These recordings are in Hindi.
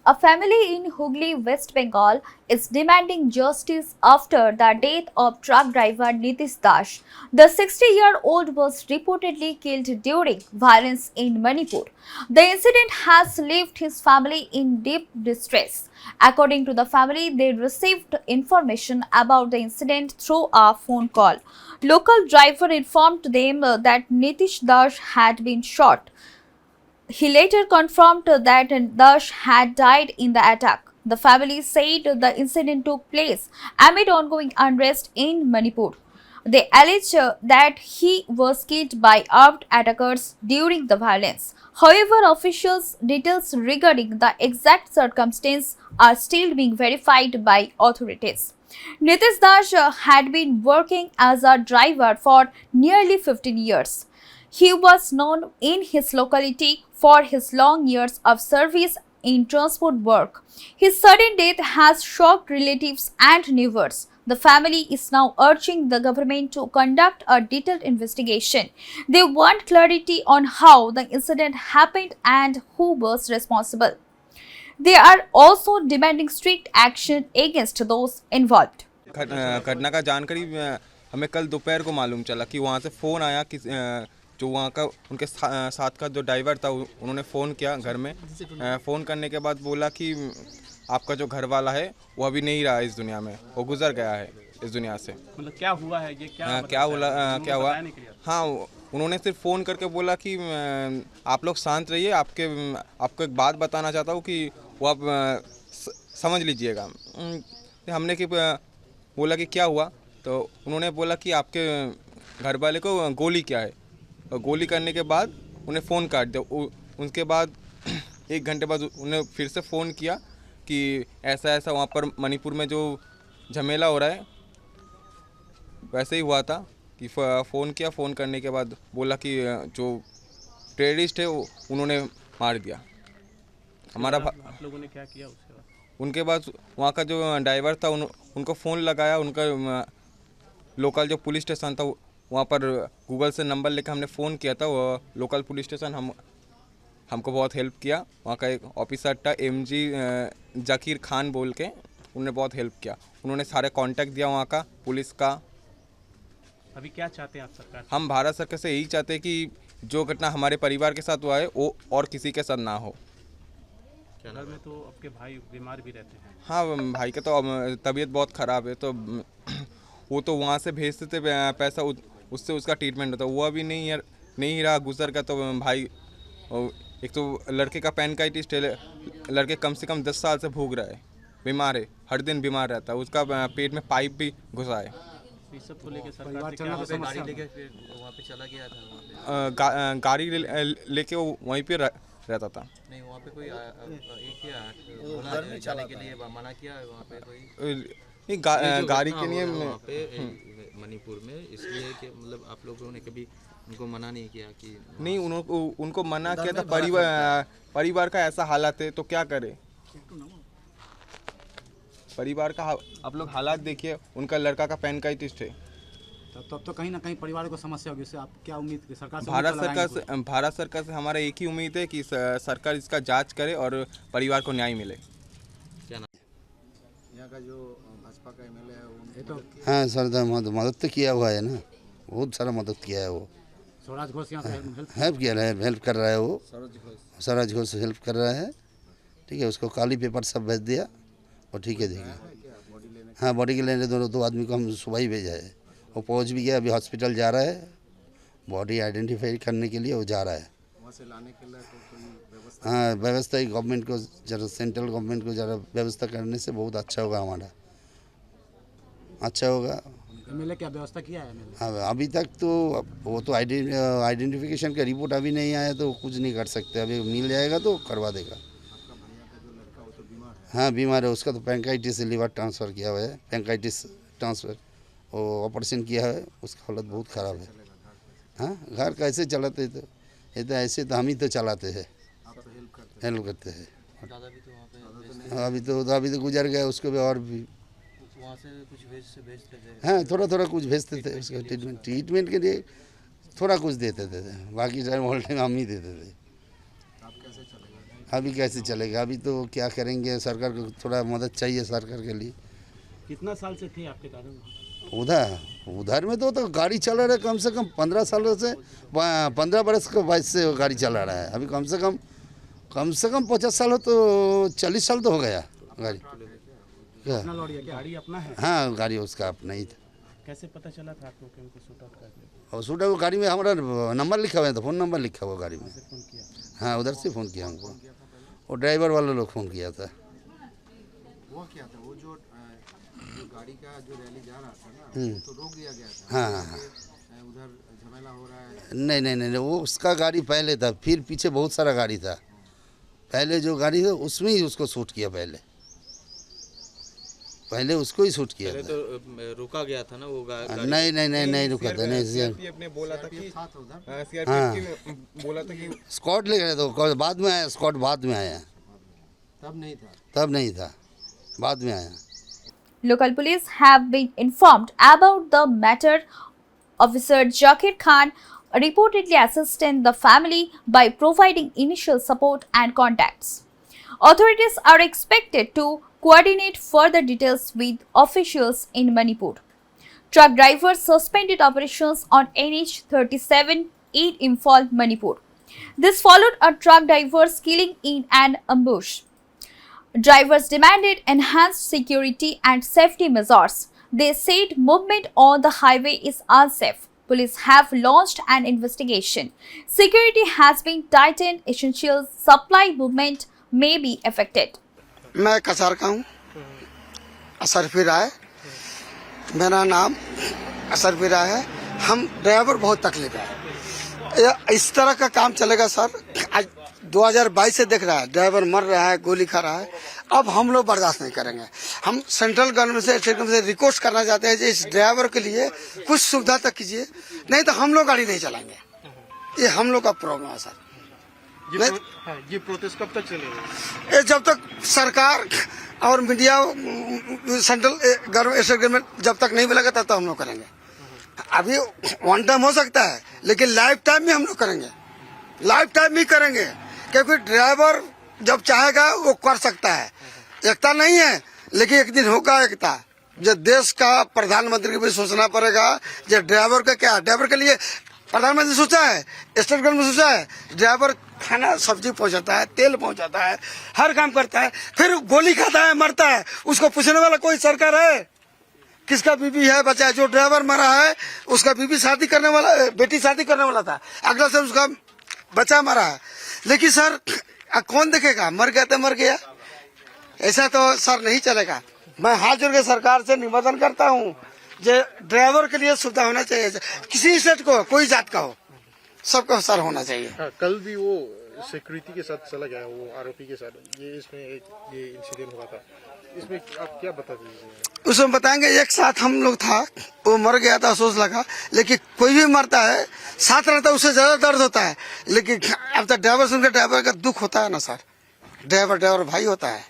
A family in Hooghly, West Bengal is demanding justice after the death of truck driver Nitish Das. The 60-year-old was reportedly killed during violence in Manipur. The incident has left his family in deep distress. According to the family, they received information about the incident through a phone call. Local driver informed them that Nitish Das had been shot. He later confirmed that Dash had died in the attack. The family said the incident took place amid ongoing unrest in Manipur. They allege that he was killed by armed attackers during the violence. However, officials' details regarding the exact circumstance are still being verified by authorities. Nitish Das had been working as a driver for nearly 15 years. He was known in his locality for his long years of service in transport work. His sudden death has shocked relatives and neighbors. The family is now urging the government to conduct a detailed investigation. They want clarity on how the incident happened and who was responsible. They are also demanding strict action against those involved. घटना का जानकारी हमें कल दोपहर को मालूम चला कि वहाँ से फ़ोन आया कि जो वहाँ का उनके साथ का जो ड्राइवर था उन्होंने फ़ोन किया घर में। फ़ोन करने के बाद बोला कि आपका जो घर वाला है वो अभी नहीं रहा इस दुनिया में, वो गुज़र गया है इस दुनिया से। मतलब क्या हुआ है ये क्या हुआ? हाँ, उन्होंने सिर्फ फ़ोन करके बोला कि आप लोग शांत रहिए, आपको एक बात बताना चाहता हूँ कि वो आप समझ लीजिएगा। हमने कि बोला कि क्या हुआ, तो उन्होंने बोला कि आपके घर वाले को गोली किया है, और गोली करने के बाद उन्हें फ़ोन काट दिया। उनके बाद 1 घंटे बाद उन्हें फिर से फ़ोन किया कि ऐसा ऐसा वहाँ पर मणिपुर में जो झमेला हो रहा है, वैसे ही हुआ था कि फ़ोन किया। फ़ोन करने के बाद बोला कि जो टेररिस्ट है उन्होंने मार दिया हमारा। आप लोगों ने क्या किया उसके बाद? उनके बाद वहाँ का जो ड्राइवर था उनको फ़ोन लगाया। उनका लोकल जो पुलिस स्टेशन था वहाँ पर गूगल से नंबर लेकर हमने फ़ोन किया था। वो लोकल पुलिस स्टेशन हमको बहुत हेल्प किया। वहाँ का एक ऑफिसर था MG जाकिर खान बोल के, उन्होंने बहुत हेल्प किया। उन्होंने सारे कांटेक्ट दिया वहाँ का पुलिस का। अभी क्या चाहते हैं आप सरकार से? हम भारत सरकार से यही चाहते हैं कि जो घटना हमारे परिवार के साथ हुआ है वो और किसी के साथ ना हो। घर में तो आपके भाई बीमार भी रहते हैं। हाँ, भाई का तो तबीयत बहुत ख़राब है, तो वो तो वहाँ से भेजते थे पैसा, उससे उसका ट्रीटमेंट होता। वो अभी नहीं रहा, गुजर का। तो भाई एक तो लड़के का पैनकाइटिस है, लड़के कम से कम 10 साल से भूग रहा है, बीमार है, हर दिन बीमार रहता है। उसका पेट में पाइप भी घुसा है। इस सब को लेकर सरकार से क्या गाड़ी लेके फिर वहाँ पे चला गया था। वहाँ पे गाड़ी लेके वो वहीं पे रहता था। नहीं, वहाँ पे कोई एक बोला जाने के लिए मना किया है वहाँ पे कोई गाड़ी के लिए वहाँ पे मणिपुर में, इसलिए कि मतलब आप लोगों ने कभी उनको मना नहीं किया कि नहीं, उनको मना किया था। परिवार का ऐसा हालत है तो क्या करे। परिवार का आप लोग हालात देखिए, उनका लड़का का पैनकाइटिस है। तब तो कहीं ना कहीं परिवार को समस्या होगी। इससे आप क्या उम्मीद की सरकार से? भारत सरकार से हमारा एक ही उम्मीद है कि सरकार इसका जांच करे और परिवार को न्याय मिले। क्या नाम यहाँ का जो भाजपा का MLA है ये तो हाँ सर, मदद तो किया हुआ है ना, बहुत सारा मदद किया है। वो स्वराज घोष यहाँ से हेल्प किया है, हेल्प कर रहा है। वो स्वराज घोष हेल्प कर रहा है। ठीक है, उसको काली पेपर सब भेज दिया और ठीक है, देखिए। हाँ, बॉडी के लेने दो आदमी को हम सुबह ही भेजा है। वो पहुँच भी गया, अभी हॉस्पिटल जा रहा है। बॉडी आइडेंटिफाई करने के लिए वो जा रहा है। वहाँ से लाने के लिए कोई व्यवस्था? हाँ, व्यवस्था ही गवर्नमेंट को जरा, सेंट्रल गवर्नमेंट को जरा व्यवस्था करने से बहुत अच्छा होगा, हमारा अच्छा होगा। MLA क्या व्यवस्था किया है MLA? हाँ, अभी तक तो वो तो आइडेंटिफिकेशन का रिपोर्ट अभी नहीं आया तो कुछ नहीं कर सकते। अभी मिल जाएगा तो करवा देगा। आपका भैया का जो लड़का वो तो बीमार है। हाँ, बीमार है, उसका तो पैंकाइटिस से लिवर ट्रांसफ़र किया हुआ है। पैंकाइटिस ट्रांसफ़र वो ऑपरेशन किया है, उसका हालत बहुत ख़राब है। हाँ, घर कैसे चलाते? तो ये तो ऐसे तो हम ही तो चलाते हैं, आप तो हेल्प करते हैं। हेल्प करते हैं। दादा भी तो वहाँ पे अभी तो गुजर गया, उसको भी और भी वहाँ से कुछ भेजते थे। हाँ, थोड़ा कुछ भेजते थे उसका ट्रीटमेंट के लिए, थोड़ा कुछ देते थे। बाकी टाइम ऑल टाइम हम ही देते थे। आप कैसे चलेगा? अभी कैसे चलेगा? अभी तो क्या करेंगे, सरकार को थोड़ा मदद चाहिए सरकार के लिए। कितना साल से थे आपके दादा वहाँ? उधर में तो गाड़ी चला रहा है कम से कम 15 सालों से, 15 बरस के वयस से वो गाड़ी चला रहा है। अभी कम से कम 50 साल हो तो 40 साल तो हो गया गाड़ी। क्या? अपना गाड़ी अपना है? हाँ, गाड़ी उसका अपना ही था। कैसे पता चला था आपको कि उनको शूट आउट कर दिया? और सूटा वो गाड़ी में हमारा नंबर लिखा हुआ है, तो फ़ोन नंबर लिखा हुआ गाड़ी में। फोन किया? हाँ, उधर से फ़ोन किया हमको, और ड्राइवर वाले लोग फ़ोन किया था। वो क्या था, वो जो गाड़ी का जो रैली जा रहा था ना, वो तो रोक दिया गया था। हाँ, उधर झमेला हो रहा है। नहीं, वो उसका गाड़ी पहले था, फिर पीछे बहुत सारा गाड़ी था। पहले जो गाड़ी था उसमें ही उसको शूट किया, पहले उसको ही शूट किया पहले था। तो रुका गया था ना वो नहीं रुका था, नहीं। सीआरपीएफ ने बोला था कि साथ उधर सीआरपीएफ की बोला था कि स्कॉट ले गए तो बाद में आया, स्कॉट बाद में आया, तब नहीं था। बाद में आया। Local police have been informed about the matter. Officer Zakir Khan reportedly assisted the family by providing initial support and contacts. Authorities are expected to coordinate further details with officials in Manipur. Truck drivers suspended operations on NH37 8 Imphal, Manipur. This followed a truck driver's killing in an ambush. Drivers demanded enhanced security and safety measures. They said movement on the highway is unsafe. Police have launched an investigation. Security has been tightened. Essential supply movement may be affected. मैं कसार का हूँ, असरफी राय मेरा नाम, असरफी राय है। हम ड्राइवर बहुत तकलीफ है, इस तरह का काम चलेगा सर? आज 2022 से देख रहा है, ड्राइवर मर रहा है, गोली खा रहा है। अब हम लोग बर्दाश्त नहीं करेंगे। हम सेंट्रल गवर्नमेंट से, स्टेट गवर्नमेंट से रिक्वेस्ट करना चाहते हैं कि इस ड्राइवर के लिए कुछ सुविधा तक कीजिए, नहीं तो हम लोग गाड़ी नहीं चलाएंगे। ये हम लोग का प्रॉब्लम है सर। ये प्रोटेस्ट कब तक चलेगा? ये जब तक सरकार और मीडिया, सेंट्रल गवर्नमेंट जब तक नहीं मिलेगा तब तक हम लोग करेंगे। अभी वन टाइम हो सकता है, लेकिन लाइफ टाइम में हम लोग करेंगे, लाइफ टाइम भी करेंगे। क्योंकि ड्राइवर जब चाहेगा वो कर सकता है। एकता नहीं है, लेकिन एक दिन होगा एकता। जो देश का प्रधानमंत्री को भी सोचना पड़ेगा। जो ड्राइवर का क्या, ड्राइवर के लिए प्रधानमंत्री सोचा है, स्टेट गवर्नमेंट सोचा है। ड्राइवर खाना सब्जी पहुंचाता है, तेल पहुंचाता है, हर काम करता है, फिर गोली खाता है, मरता है। उसको पूछने वाला कोई सरकार है? किसका बीबी है, बच्चा है? जो ड्राइवर मरा है उसका बीबी शादी करने वाला, बेटी शादी करने वाला था, अगला से उसका बच्चा मरा है। लेकिन सर कौन देखेगा? मर गया तो मर गया। ऐसा तो सर नहीं चलेगा। मैं हाथ जोड़ के सरकार से निवेदन करता हूँ, जो ड्राइवर के लिए सुविधा होना चाहिए, किसी स्टेट को, कोई जात का हो, सबको सर होना चाहिए। कल भी वो सिक्योरिटी के साथ चला गया, वो आरोपी के साथ, ये इसमें ये इंसिडेंट हुआ था। इसमें आप क्या बता दीजिए? उसमें बताएंगे, एक साथ हम लोग था, वो मर गया था, अफसोस लगा। लेकिन कोई भी मरता है, साथ रहता है, उससे ज्यादा दर्द होता है। लेकिन अब तक ड्राइवर सुनकर ड्राइवर का दुख होता है ना सर। ड्राइवर भाई होता है,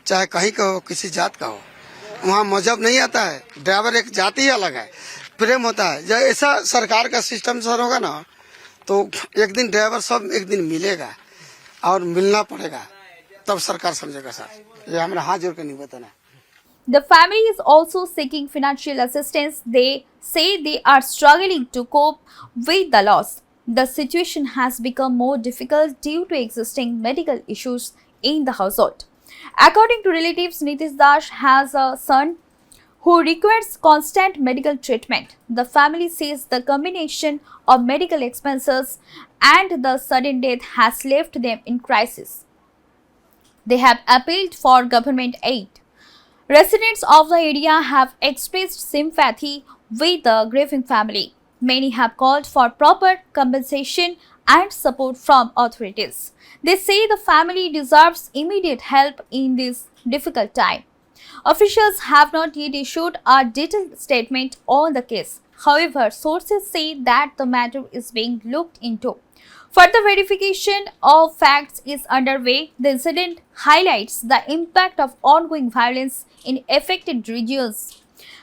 चाहे कहीं का हो, किसी जात का हो। वहाँ मजहब नहीं आता है, ड्राइवर एक जाति ही अलग है, प्रेम होता है। जब ऐसा सरकार का सिस्टम सर होगा ना, तो एक दिन ड्राइवर सब एक दिन मिलेगा और मिलना पड़ेगा, तब सरकार समझेगा सर। ये हमारा हाथ जोड़ के निवेदन है। The family is also seeking financial assistance. They say they are struggling to cope with the loss. The situation has become more difficult due to existing medical issues in the household. According to relatives, Nitish Dash has a son who requires constant medical treatment. The family says the combination of medical expenses and the sudden death has left them in crisis. They have appealed for government aid. Residents of the area have expressed sympathy with the grieving family. Many have called for proper compensation and support from authorities. They say the family deserves immediate help in this difficult time. Officials have not yet issued a detailed statement on the case. However, sources say that the matter is being looked into. Further verification of facts is underway. The incident highlights the impact of ongoing violence in affected regions.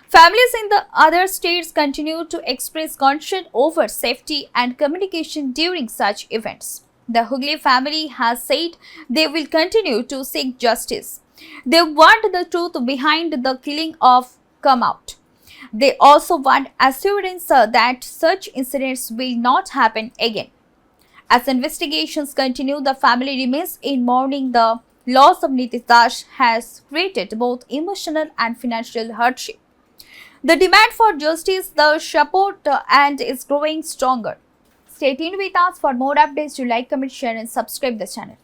Families in the other states continue to express concern over safety and communication during such events. The Hooghly family has said they will continue to seek justice. They want the truth behind the killing of come out. They also want assurance that such incidents will not happen again. As investigations continue, the family remains in mourning. The loss of Nitish Das has created both emotional and financial hardship. The demand for justice, the support, and is growing stronger. Stay tuned with us for more updates. Do like, comment, share, and subscribe the channel.